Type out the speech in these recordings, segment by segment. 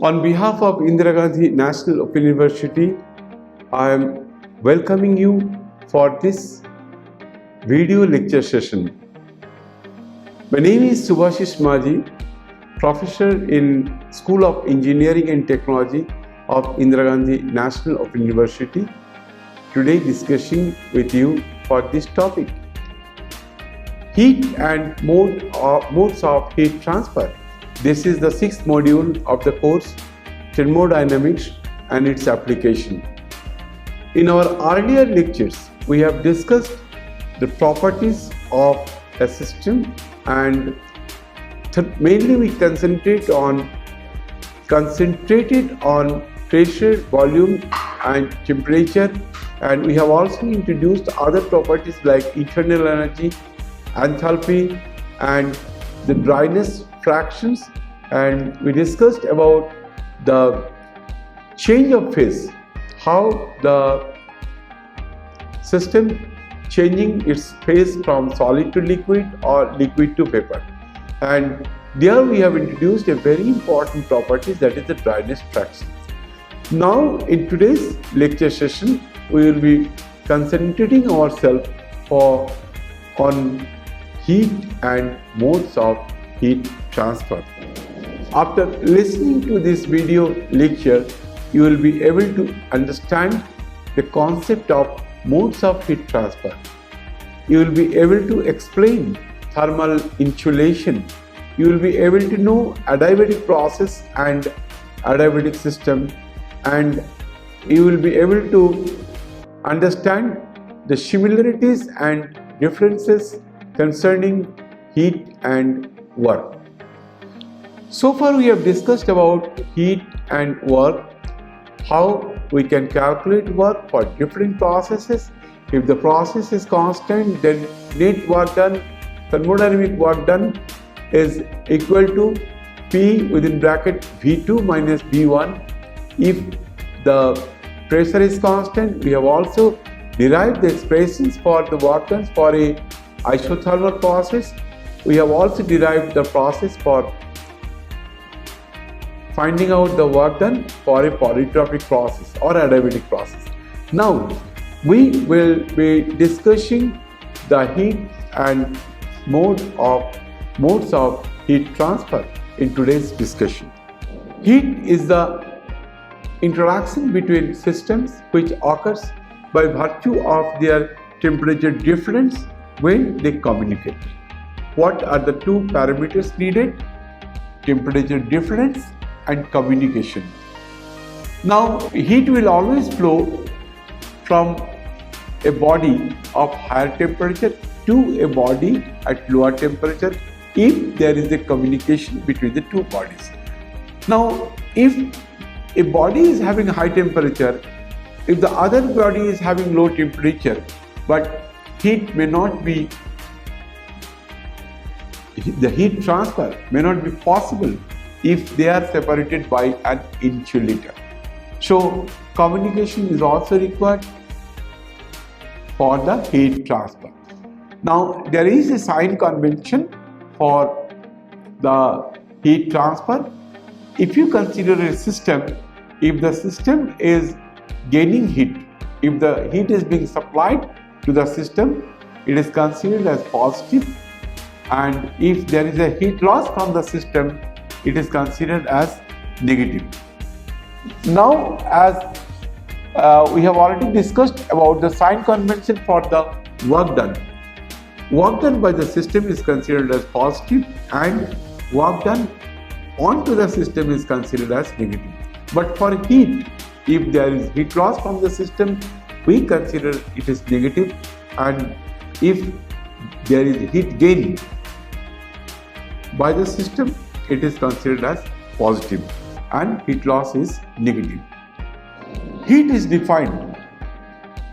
On behalf of Indira Gandhi National Open University, I am welcoming you for this video lecture session. My name is Subhashish Maji, Professor in School of Engineering and Technology of Indira Gandhi National Open University. Today discussing with you for this topic, heat and modes of heat transfer. This is the sixth module of the course Thermodynamics and its application. In our earlier lectures, we have discussed the properties of a system, and mainly we concentrated on pressure, volume and temperature, and we have also introduced other properties like internal energy, enthalpy and the dryness fractions, and we discussed about the change of phase, how the system changing its phase from solid to liquid or liquid to vapor. And there we have introduced a very important property, that is the dryness fraction. Now in today's lecture session, we will be concentrating ourselves on heat and modes of heat transfer. After listening to this video lecture, you will be able to understand the concept of modes of heat transfer. You will be able to explain thermal insulation. You will be able to know adiabatic process and adiabatic system, and you will be able to understand the similarities and differences concerning heat and work. So far we have discussed about heat and work, how we can calculate work for different processes. If the process is constant, then net work done, thermodynamic work done is equal to P within bracket V2 minus V1. If the pressure is constant, we have also derived the expressions for the work done for a isothermal process. We have also derived the process for finding out the work done for a polytropic process or adiabatic process. Now we will be discussing the heat and modes of heat transfer in today's discussion. Heat is the interaction between systems which occurs by virtue of their temperature difference when they communicate. What are the two parameters needed? Temperature difference and communication. Now, heat will always flow from a body of higher temperature to a body at lower temperature if there is a communication between the two bodies. Now, if a body is having high temperature, if the other body is having low temperature, but heat may not be, the heat transfer may not be possible if they are separated by an insulator. So communication is also required for the heat transfer. Now there is a sign convention for the heat transfer. If you consider a system, if the system is gaining heat, if the heat is being supplied to the system, it is considered as positive, and if there is a heat loss from the system, it is considered as negative. Now, as we have already discussed about the sign convention for the work done. Work done by the system is considered as positive, and work done onto the system is considered as negative. But for heat, if there is heat loss from the system, we consider it is negative, and if there is heat gain by the system, it is considered as positive and heat loss is negative. Heat is defined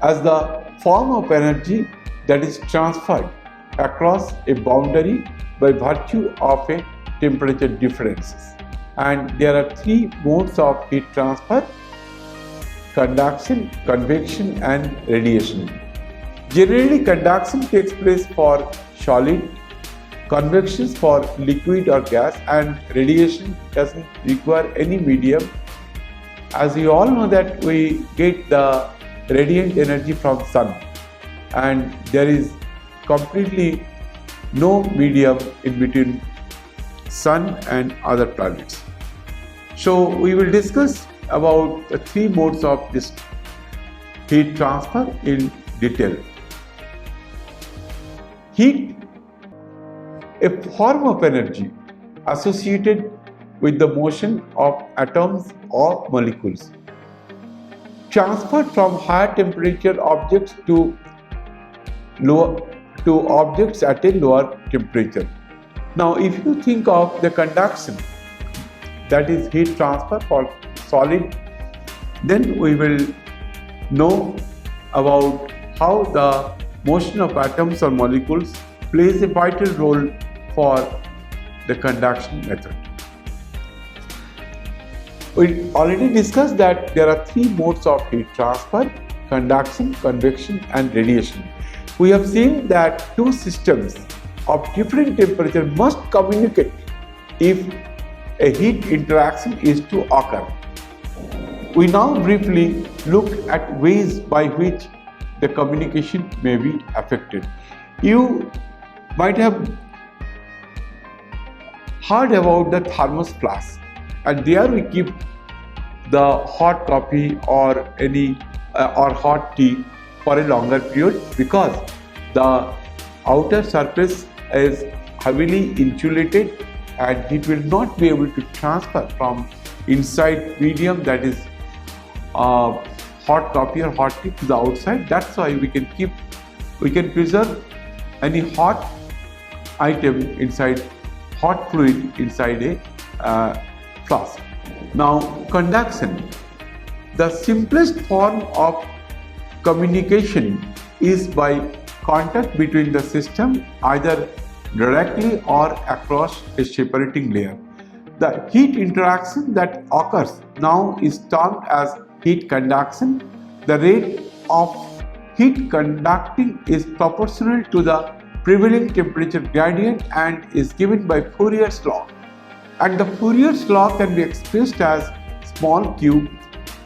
as the form of energy that is transferred across a boundary by virtue of a temperature differences. And there are three modes of heat transfer: conduction, convection and radiation. Generally, conduction takes place for solid, convection for liquid or gas, and radiation doesn't require any medium. As you all know that we get the radiant energy from sun, and there is completely no medium in between sun and other planets. So we will discuss about the three modes of this heat transfer in detail. Heat, a form of energy associated with the motion of atoms or molecules, transferred from higher temperature objects to objects at a lower temperature. Now, if you think of the conduction, that is heat transfer for solid, then we will know about how the motion of atoms or molecules plays a vital role for the conduction method. We already discussed that there are three modes of heat transfer: conduction, convection and radiation. We have seen that two systems of different temperature must communicate if a heat interaction is to occur. We now briefly look at ways by which the communication may be affected. You might have heard about the thermos flask, and there we keep the hot coffee or hot tea for a longer period, because the outer surface is heavily insulated and it will not be able to transfer from inside medium, that is hot coffee or hot tea, to the outside. That's why we can preserve any hot item inside, hot fluid inside a flask. Now, conduction, the simplest form of communication is by contact between the system, either directly or across a separating layer. The heat interaction that occurs now is termed as heat conduction. The rate of heat conducting is proportional to the prevailing temperature gradient and is given by Fourier's law. And the Fourier's law can be expressed as small q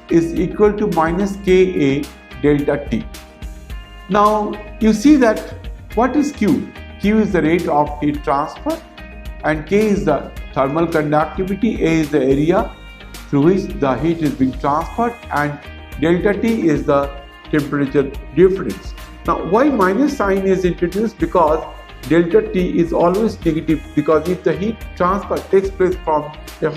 is equal to minus Ka delta T. Now you see that what is Q? Q is the rate of heat transfer, and K is the thermal conductivity, A is the area through which the heat is being transferred, and delta T is the temperature difference. Now why minus sign is introduced? Because delta T is always negative, because if the heat transfer takes place from a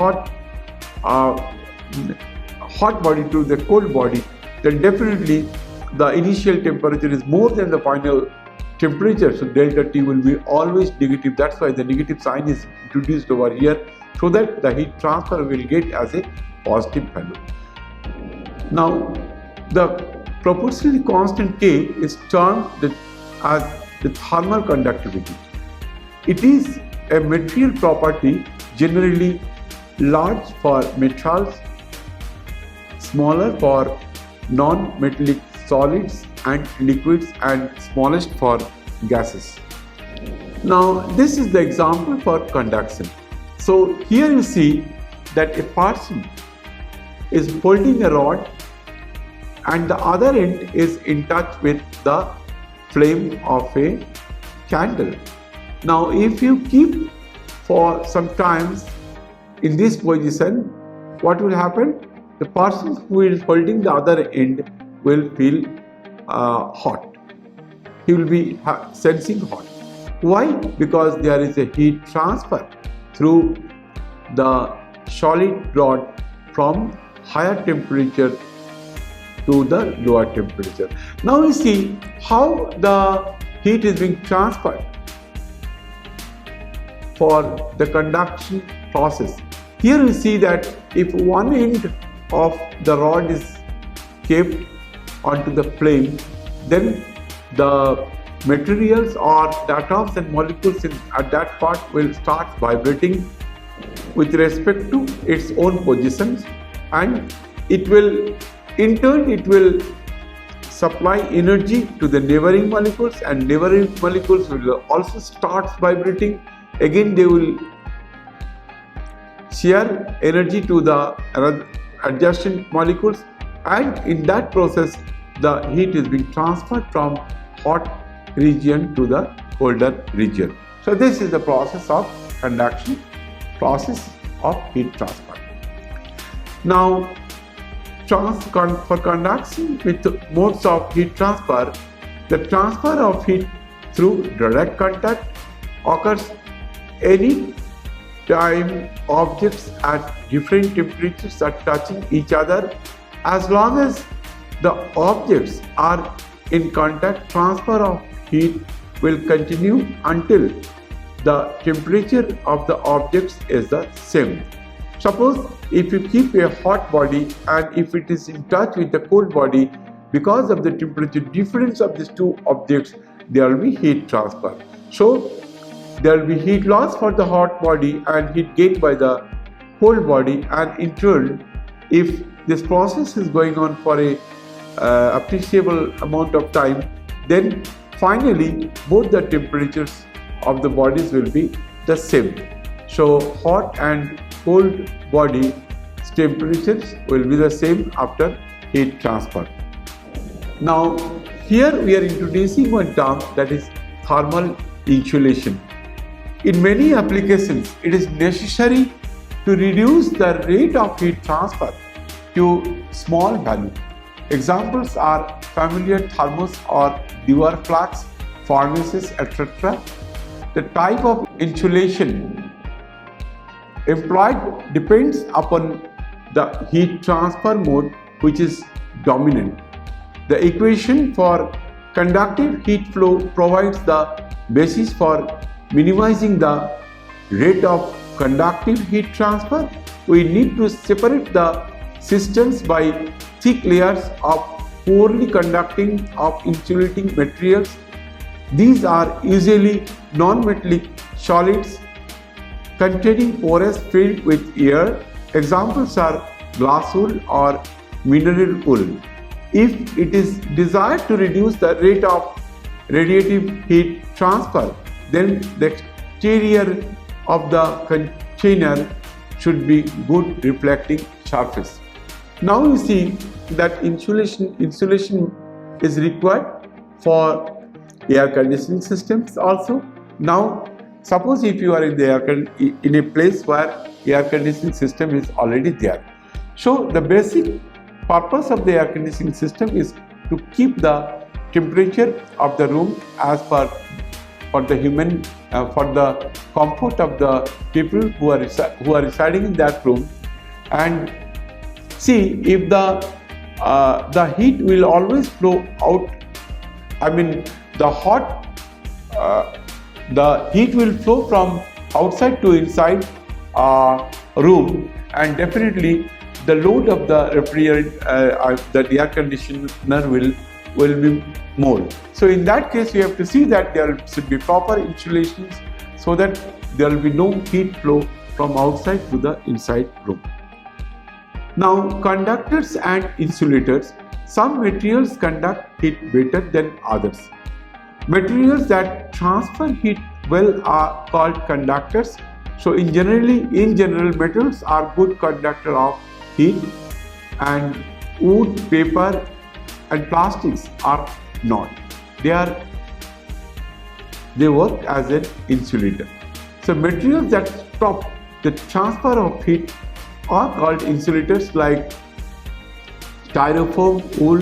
hot body to the cold body, then definitely the initial temperature is more than the final temperature, so delta T will be always negative. That's why the negative sign is introduced over here, so that the heat transfer will get as a positive value. Now the proportionally constant K is termed as the thermal conductivity. It is a material property, generally large for metals, smaller for non-metallic solids and liquids, and smallest for gases. Now this is the example for conduction. So here you see that a person is holding a rod and the other end is in touch with the flame of a candle. Now if you keep for some time in this position, what will happen? The person who is holding the other end will feel hot. He will be sensing hot. Why? Because there is a heat transfer through the solid rod from higher temperature to the lower temperature. Now we see how the heat is being transferred for the conduction process. Here we see that if one end of the rod is kept onto the flame, then the materials or the atoms and molecules at that part will start vibrating with respect to its own positions, and it will in turn supply energy to the neighboring molecules, and neighboring molecules will also start vibrating. Again they will share energy to the adjacent molecules, and in that process the heat is being transferred from hot region to the colder region. So this is the process of conduction, process of heat transfer. Now for conduction with modes of heat transfer, the transfer of heat through direct contact occurs any time objects at different temperatures are touching each other. As long as the objects are in contact, transfer of heat will continue until the temperature of the objects is the same. Suppose if you keep a hot body and if it is in touch with the cold body, because of the temperature difference of these two objects, there will be heat transfer. So there will be heat loss for the hot body and heat gain by the cold body, and in turn, if this process is going on for a appreciable amount of time, then finally both the temperatures of the bodies will be the same. So hot and cold body temperatures will be the same after heat transfer. Now here we are introducing one term, that is thermal insulation. In many applications it is necessary to reduce the rate of heat transfer to small value. Examples are familiar thermos or Dewar flax, furnaces, etc. The type of insulation employed depends upon the heat transfer mode which is dominant. The equation for conductive heat flow provides the basis for minimizing the rate of conductive heat transfer. We need to separate the systems by thick layers of poorly conducting of insulating materials. These are usually non-metallic solids containing pores filled with air. Examples are glass wool or mineral wool. If it is desired to reduce the rate of radiative heat transfer, then the exterior of the container should be good reflecting surface. Now you see that insulation is required for air conditioning systems also. Now suppose if you are in a place where air conditioning system is already there. So the basic purpose of the air conditioning system is to keep the temperature of the room as per for the human for the comfort of the people who are residing in that room. And see, if the heat will always flow out, I mean the heat will flow from outside to inside room, and definitely the load of the the air conditioner will be more. So in that case, you have to see that there should be proper insulations so that there will be no heat flow from outside to the inside room. Now conductors and insulators. Some materials conduct heat better than others. Materials that transfer heat well are called conductors. So in general metals are good conductor of heat, and wood, paper and plastics are not. They work as an insulator. So materials that stop the transfer of heat are called insulators, like styrofoam, wool,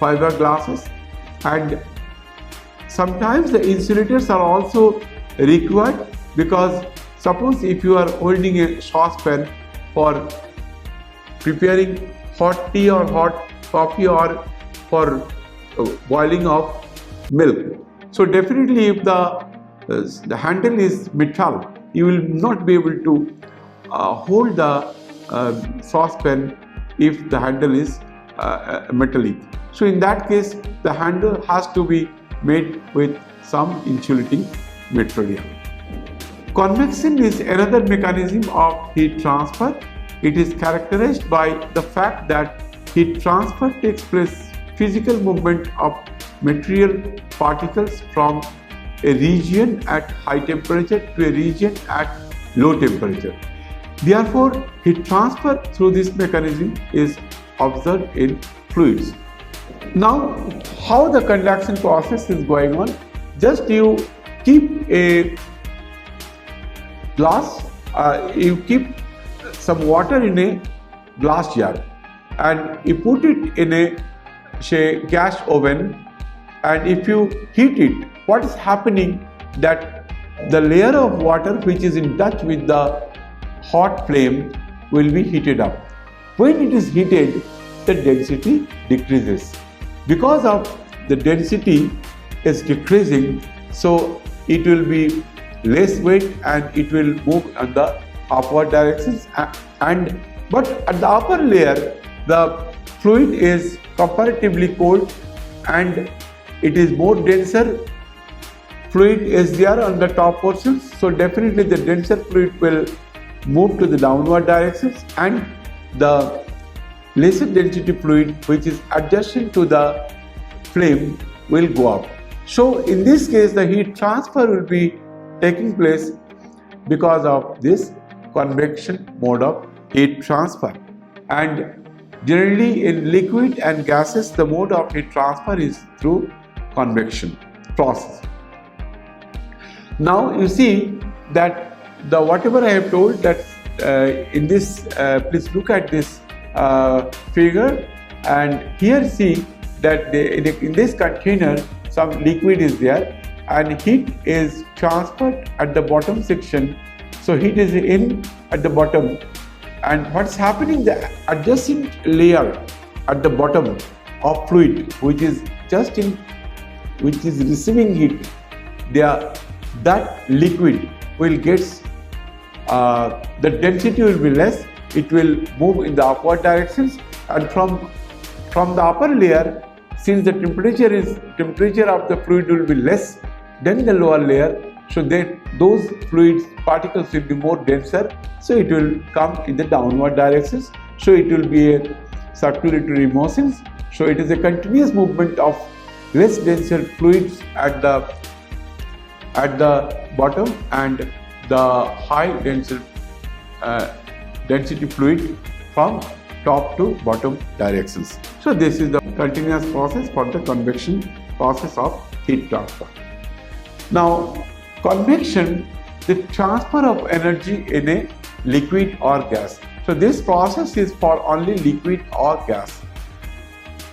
fiberglasses, and sometimes the insulators are also required because suppose if you are holding a saucepan for preparing hot tea or hot coffee or for boiling of milk. So definitely if the handle is metal, you will not be able to hold the saucepan if the handle is metallic. So in that case, the handle has to be made with some insulating material. Convection is another mechanism of heat transfer. It is characterized by the fact that heat transfer takes place physical movement of material particles from a region at high temperature to a region at low temperature. Therefore, heat transfer through this mechanism is observed in fluids. Now, how the conduction process is going on? Just you keep a glass, you keep some water in a glass jar and you put it in a gas oven, and if you heat it, what is happening that the layer of water which is in touch with the hot flame will be heated up. When it is heated, the density decreases. Because of the density is decreasing, so it will be less weight and it will move in the upward directions, but at the upper layer the fluid is comparatively cold and it is more denser. Fluid is there on the top portions, so definitely the denser fluid will move to the downward directions and the lesser density fluid which is adjacent to the flame will go up. So in this case the heat transfer will be taking place because of this convection mode of heat transfer. And generally in liquid and gases the mode of heat transfer is through convection process. Now you see that the whatever I have told, that in this please look at this figure, and here see that in this container some liquid is there and heat is transferred at the bottom section. So heat is in at the bottom, and what's happening, the adjacent layer at the bottom of fluid which is receiving heat, that liquid will get the density will be less, it will move in the upward directions, and from the upper layer, since the temperature of the fluid will be less than the lower layer, so that those fluids particles will be more denser, so it will come in the downward directions, so it will be a circulatory motions. So it is a continuous movement of less denser fluids at the bottom and the high density fluid from top to bottom directions. So this is the continuous process for the convection process of heat transfer. Now, convection, the transfer of energy in a liquid or gas. So this process is for only liquid or gas.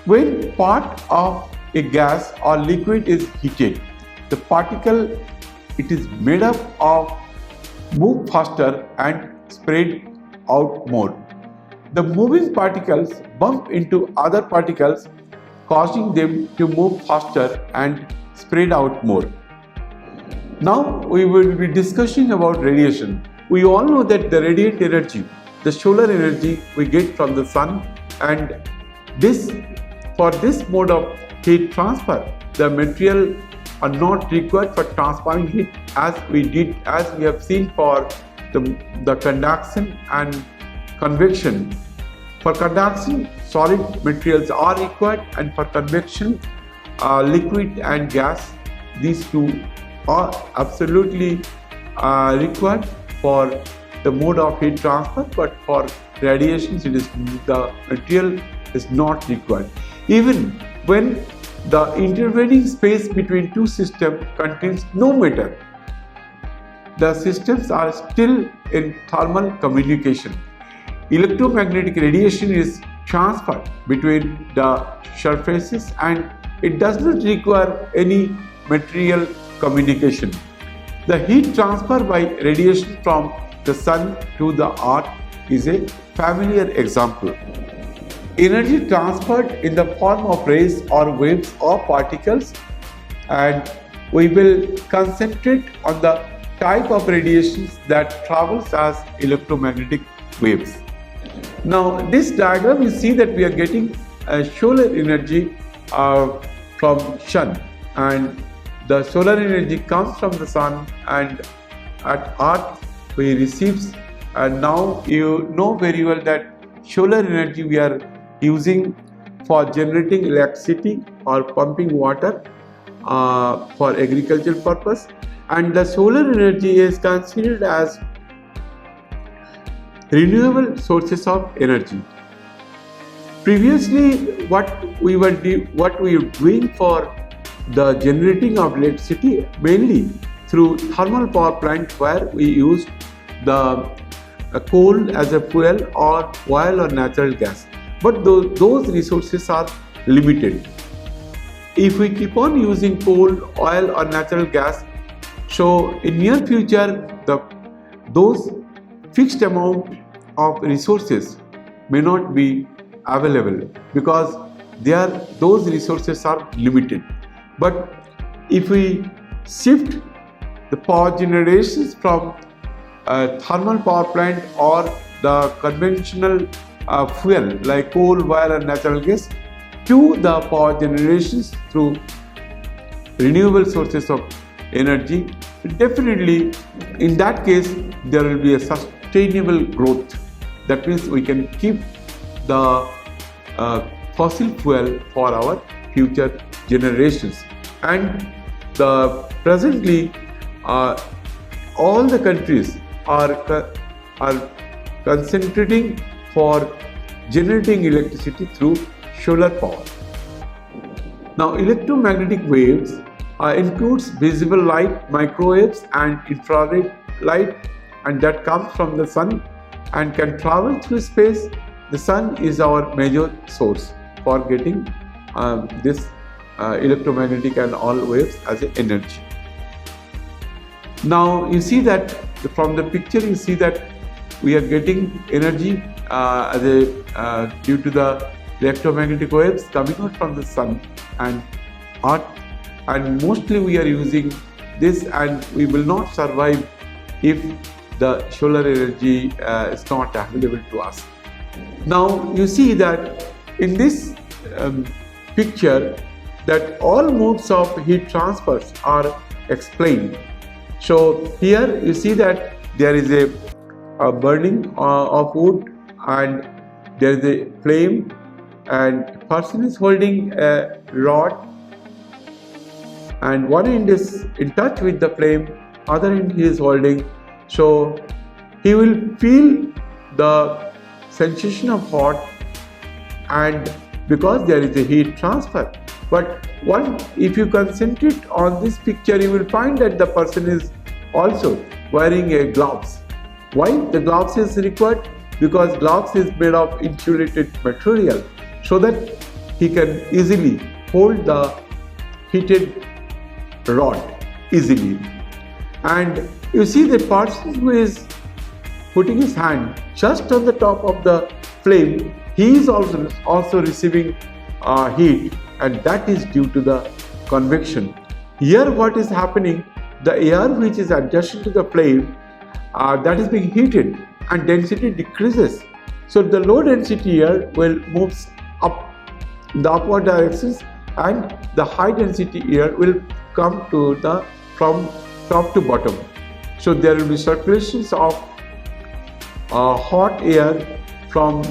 When part of a gas or liquid is heated, the particle it is made up of move faster and spread out more. The moving particles bump into other particles, causing them to move faster and spread out more. Now we will be discussing about radiation. We all know that the radiant energy, the solar energy we get from the sun, and for this mode of heat transfer, the material are not required for transferring heat as we have seen for the conduction and convection. For conduction, solid materials are required, and for convection, liquid and gas, these two are absolutely required for the mode of heat transfer, but for radiations the material is not required. Even when the intervening space between two systems contains no matter, the systems are still in thermal communication. Electromagnetic radiation is transferred between the surfaces and it does not require any material communication. The heat transfer by radiation from the sun to the earth is a familiar example. Energy transferred in the form of rays or waves or particles, and we will concentrate on the type of radiations that travels as electromagnetic waves. Now, this diagram, you see that we are getting solar energy from sun, and the solar energy comes from the sun, and at Earth we receives. And now you know very well that solar energy we are using for generating electricity or pumping water for agricultural purpose, and the solar energy is considered as renewable sources of energy. Previously, what we were doing for the generating of electricity mainly through thermal power plant, where we used the coal as a fuel or oil or natural gas. But those resources are limited. If we keep on using coal, oil or natural gas, so in near future those fixed amount of resources may not be available because those resources are limited. But if we shift the power generations from thermal power plant or the conventional fuel like coal, oil and natural gas to the power generations through renewable sources of energy, definitely in that case there will be a sustainable growth. That means we can keep the fossil fuel for our future generations. And presently all the countries are concentrating for generating electricity through solar power. Now, electromagnetic waves includes visible light, microwaves and infrared light, and that comes from the sun and can travel through space. The sun is our major source for getting this electromagnetic and all waves as an energy. Now you see that from the picture you see that we are getting energy due to the electromagnetic waves coming out from the sun and earth, and mostly we are using this, and we will not survive if the solar energy is not available to us. Now you see that in this picture that all modes of heat transfers are explained. So here you see that there is a burning of wood and there is a flame, and a person is holding a rod and one end is in touch with the flame, other end he is holding. So he will feel the sensation of hot, and because there is a heat transfer. But if you concentrate on this picture, you will find that the person is also wearing a gloves. Why the gloves is required? Because gloves is made of insulated material, so that he can easily hold the heated rod easily. And you see the person who is putting his hand just on the top of the flame, he is also receiving heat, and that is due to the convection. Here what is happening, the air which is adjacent to the flame that is being heated and density decreases. So the low density air will move up in the upward directions, and the high density air will come to from top to bottom. So there will be circulations of hot air from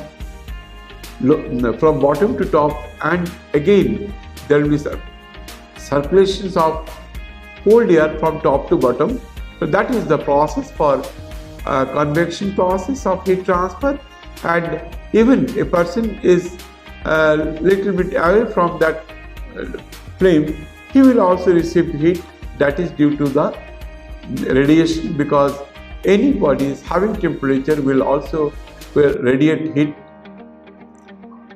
bottom to top, and again there will be circulations of cold air from top to bottom. So that is the process for convection process of heat transfer. And even a person is a little bit away from that flame, he will also receive heat. That is due to the radiation, because any body is having temperature will radiate heat.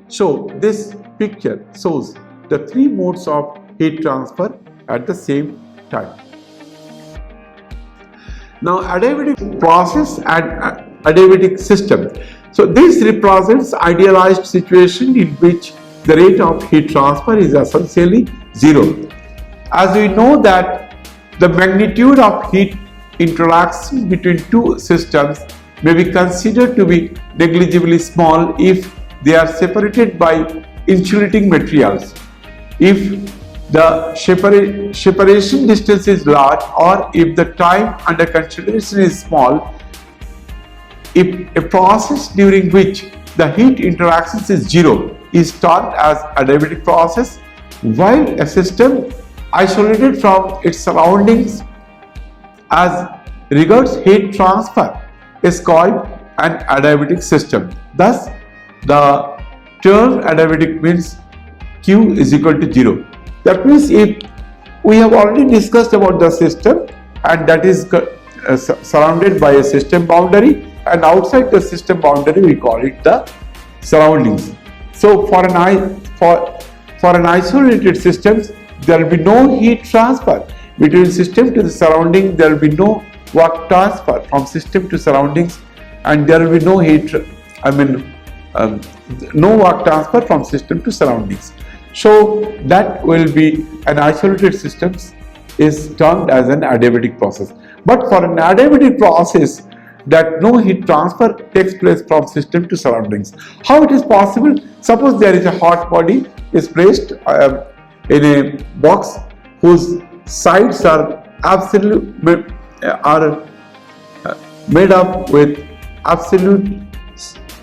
So this picture shows the three modes of heat transfer at the same time. Now, adiabatic process and adiabatic system. So this represents idealized situation in which the rate of heat transfer is essentially zero. As we know that the magnitude of heat interactions between two systems may be considered to be negligibly small if they are separated by insulating materials. If the separation distance is large, or if the time under consideration is small, if a process during which the heat interactions is zero is termed as adiabatic process, while a system isolated from its surroundings as regards heat transfer is called an adiabatic system. Thus, the term adiabatic means Q is equal to 0. That means if we have already discussed about the system, and that is surrounded by a system boundary, and outside the system boundary we call it the surroundings. So for an isolated system, there will be no heat transfer between system to the surrounding. There will be no work transfer from system to surroundings, and there will be no no work transfer from system to surroundings. So that will be an isolated system is termed as an adiabatic process. But for an adiabatic process, that no heat transfer takes place from system to surroundings. How it is possible? Suppose there is a hot body is placed in a box whose sides are made up with absolute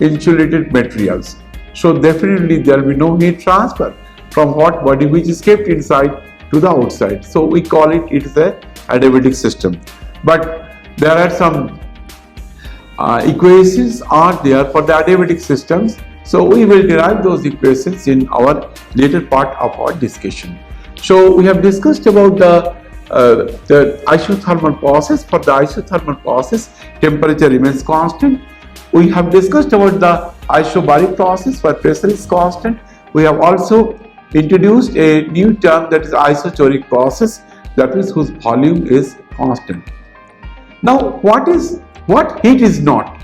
insulated materials. So definitely there will be no heat transfer from hot body which is kept inside to the outside. So we call it is a adiabatic system. But there are some equations are there for the adiabatic systems. So we will derive those equations in our later part of our discussion. So we have discussed about the isothermal process. For the isothermal process, temperature remains constant. We have discussed about the isobaric process where pressure is constant. We have also introduced a new term, that is isochoric process, that is whose volume is constant. Now what heat is not?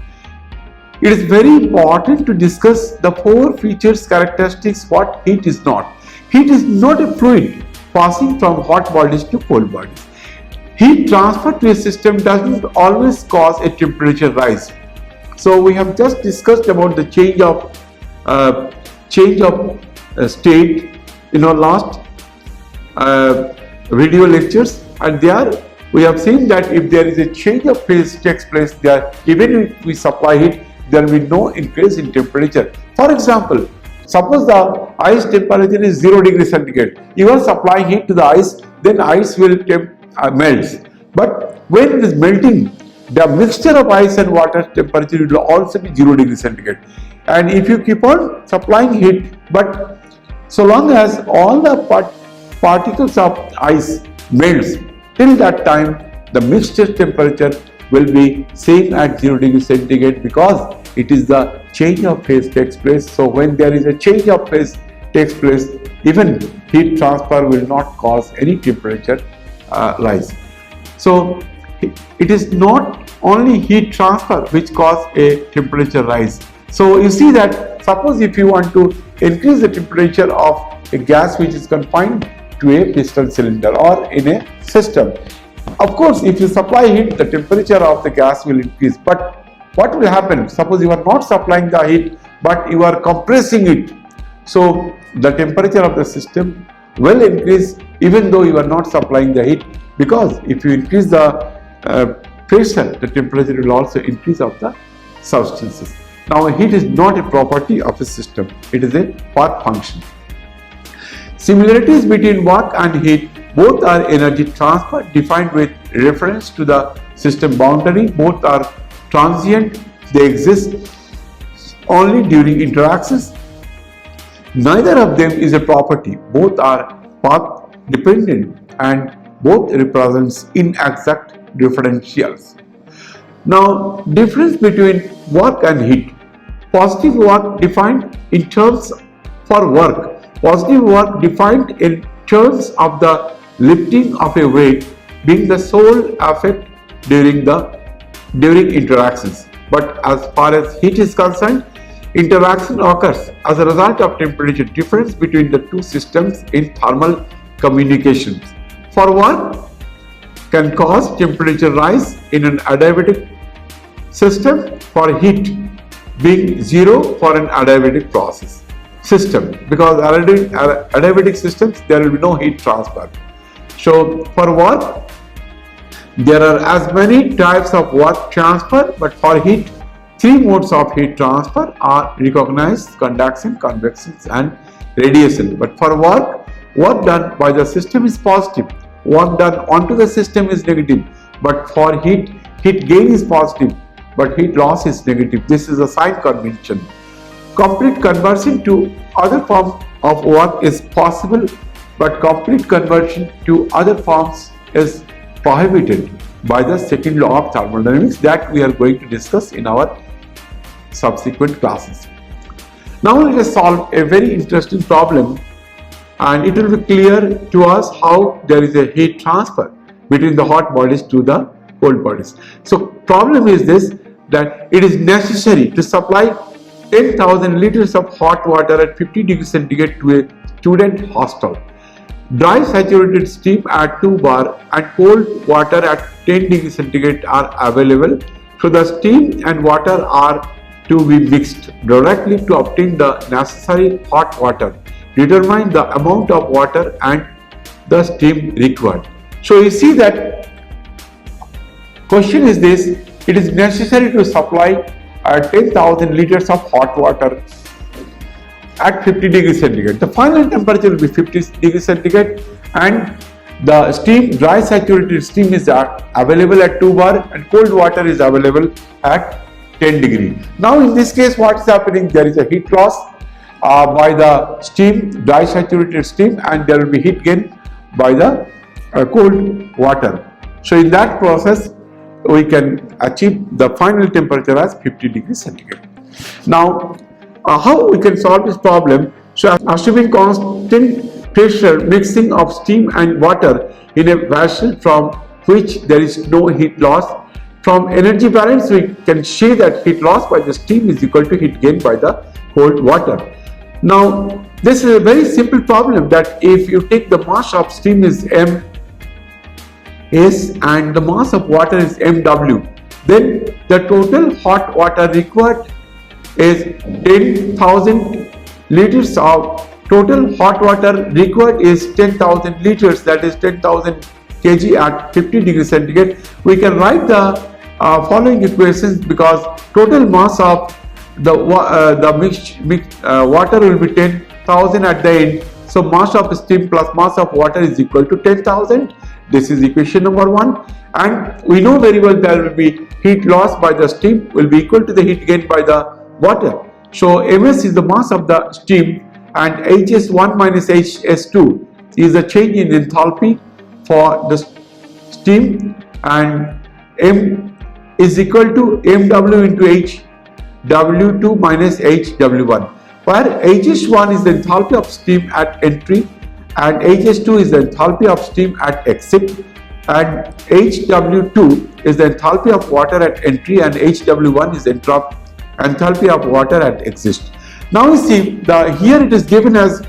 It is very important to discuss the four features, characteristics what heat is not. Heat is not a fluid passing from hot bodies to cold bodies. Heat transfer to a system does not always cause a temperature rise. So we have just discussed about the change of state in our last video lectures, and there we have seen that if there is a change of phase takes place there, even if we supply heat, there will be no increase in temperature. For example, suppose the ice temperature is 0 degree centigrade. You are supplying heat to the ice, then ice will melts. But when it is melting, the mixture of ice and water temperature will also be 0 degree centigrade. And if you keep on supplying heat, but so long as all the particles of ice melts, till that time the mixture temperature will be same at 0 degree centigrade, because it is the change of phase takes place. So when there is a change of phase takes place, even heat transfer will not cause any temperature rise. So it is not only heat transfer which cause a temperature rise. So you see that suppose if you want to increase the temperature of a gas which is confined to a piston cylinder or in a system, of course if you supply heat, the temperature of the gas will increase. But what will happen? Suppose you are not supplying the heat but you are compressing it, so the temperature of the system will increase even though you are not supplying the heat, because if you increase the pressure, the temperature will also increase of the substances. Now heat is not a property of a system, it is a work function. Similarities between work and heat: both are energy transfer defined with reference to the system boundary. Both are transient, they exist only during interactions. Neither of them is a property. Both are path dependent and both represents inexact differentials. Now, difference between work and heat. Positive work defined in terms for work. Positive work defined in terms of the lifting of a weight being the sole effect during interactions. But as far as heat is concerned, interaction occurs as a result of temperature difference between the two systems in thermal communications. For work, can cause temperature rise in an adiabatic system for heat being zero for an adiabatic process system, because adiabatic systems there will be no heat transfer. So for work there are as many types of work transfer, but for heat 3 modes of heat transfer are recognized: conduction, convection and radiation. But for work done by the system is positive, work done onto the system is negative. But for heat gain is positive, but heat loss is negative. This is a sign convention. Complete conversion to other form of work is possible, but complete conversion to other forms is prohibited by the second law of thermodynamics that we are going to discuss in our subsequent classes. Now let us solve a very interesting problem, and it will be clear to us how there is a heat transfer between the hot bodies to the cold bodies. So problem is this, that it is necessary to supply 10,000 liters of hot water at 50 degrees centigrade to a student hostel. Dry saturated steam at 2 bar and cold water at 10 degrees centigrade are available. So the steam and water are to be mixed directly to obtain the necessary hot water. Determine the amount of water and the steam required. So you see that question is this: it is necessary to supply 10,000 liters of hot water at 50 degrees centigrade. The final temperature will be 50 degrees centigrade, and the steam, dry saturated steam is available at 2 bar and cold water is available at 10 degree. Now in this case what is happening? There is a heat loss by the steam, dry saturated steam, and there will be heat gain by the cold water. So in that process we can achieve the final temperature as 50 degrees centigrade. Now how we can solve this problem? So assuming constant pressure mixing of steam and water in a vessel from which there is no heat loss, from energy balance we can say that heat loss by the steam is equal to heat gain by the cold water. Now this is a very simple problem, that if you take the mass of steam is m s and the mass of water is mw, then the total hot water required is 10,000 liters of total hot water required is 10,000 liters, that is 10,000 kg at 50 degrees centigrade. We can write the following equations, because total mass of the mixed water will be 10,000 at the end. So mass of steam plus mass of water is equal to 10,000. This is equation number 1, and we know very well there will be heat loss by the steam will be equal to the heat gain by the water. So Ms is the mass of the steam, and Hs1 minus Hs2 is the change in enthalpy for the steam, and M is equal to Mw into Hw2 minus Hw1, where Hs1 is the enthalpy of steam at entry and Hs2 is the enthalpy of steam at exit, and Hw2 is the enthalpy of water at entry, and Hw1 is the enthalpy of water at exit. Now you see here it is given as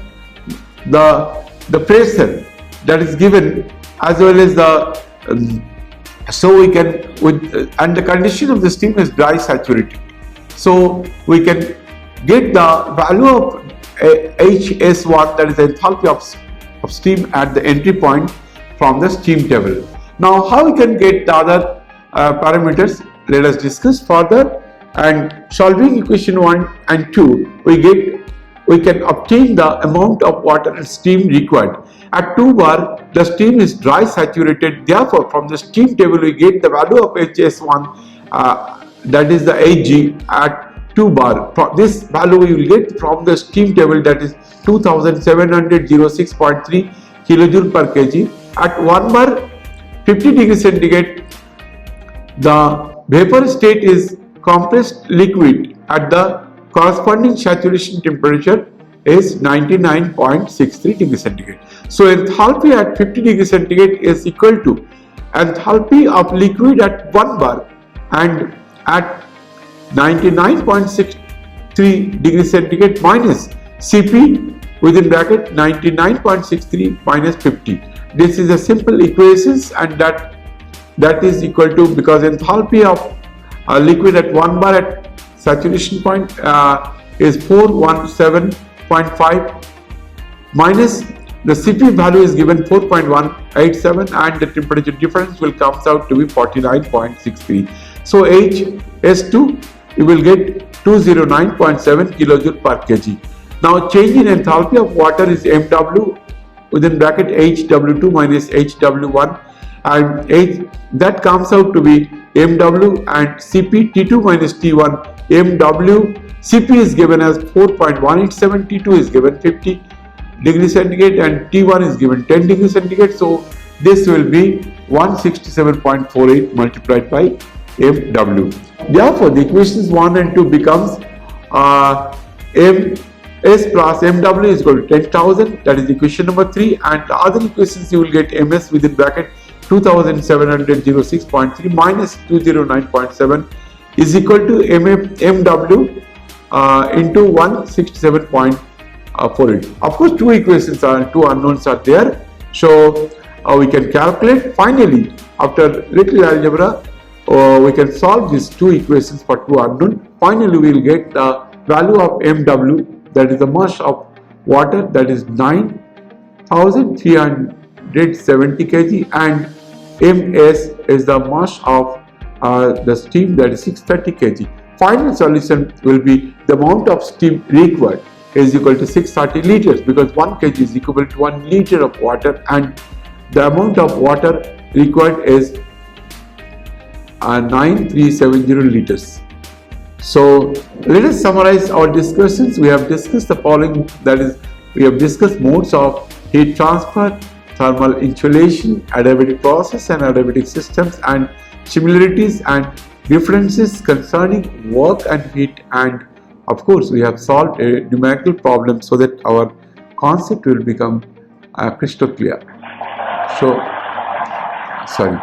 the pressure that is given, as well as the so we can and the condition of the steam is dry saturated. So we can get the value of Hs1, that is the enthalpy of steam at the entry point, from the steam table. Now how we can get the other parameters, let us discuss further. And solving equation 1 and 2, we can obtain the amount of water and steam required. At 2 bar the steam is dry saturated, therefore from the steam table we get the value of Hs1, that is the Hg at 2 bar. This value we will get from the steam table, that is 2706.3 kilojoule per kg. At 1 bar 50 degrees centigrade, the vapor state is compressed liquid at the corresponding saturation temperature is 99.63 degrees centigrade. So enthalpy at 50 degrees centigrade is equal to enthalpy of liquid at 1 bar and at 99.63 degrees centigrade minus Cp within bracket 99.63 minus 50. This is a simple equations, and that that is equal to, because enthalpy of a liquid at 1 bar at saturation point is 417.5 minus the Cp value is given 4.187 and the temperature difference will comes out to be 49.63. So HS2 you will get 209.7 kilojoule per kg. Now change in enthalpy of water is MW within bracket HW2 minus HW1, and that comes out to be MW and Cp T2 minus T1. MW Cp is given as 4.187, T2 is given 50 degrees centigrade and T1 is given 10 degrees centigrade. So this will be 167.48 multiplied by MW. Therefore, the equations 1 and 2 becomes MS plus MW is equal to 10,000, that is equation number 3, and the other equations you will get MS within bracket 2706.3 minus 209.7 is equal to MW into 167.48. Of course, two equations are, two unknowns are there, so we can calculate. Finally, after little algebra, we can solve these two equations for two unknown. Finally, we will get the value of MW, that is the mass of water, that is 9,370 kg, and MS is the mass of the steam, that is 630 kg. Final solution will be the amount of steam required is equal to 630 liters, because 1 kg is equivalent to 1 liter of water and the amount of water required is 9370 liters. So let us summarize our discussions. We have discussed the following, that is, we have discussed modes of heat transfer, thermal insulation, adiabatic process and adiabatic systems, and similarities and differences concerning work and heat, and of course we have solved a numerical problem so that our concept will become crystal clear. So sorry.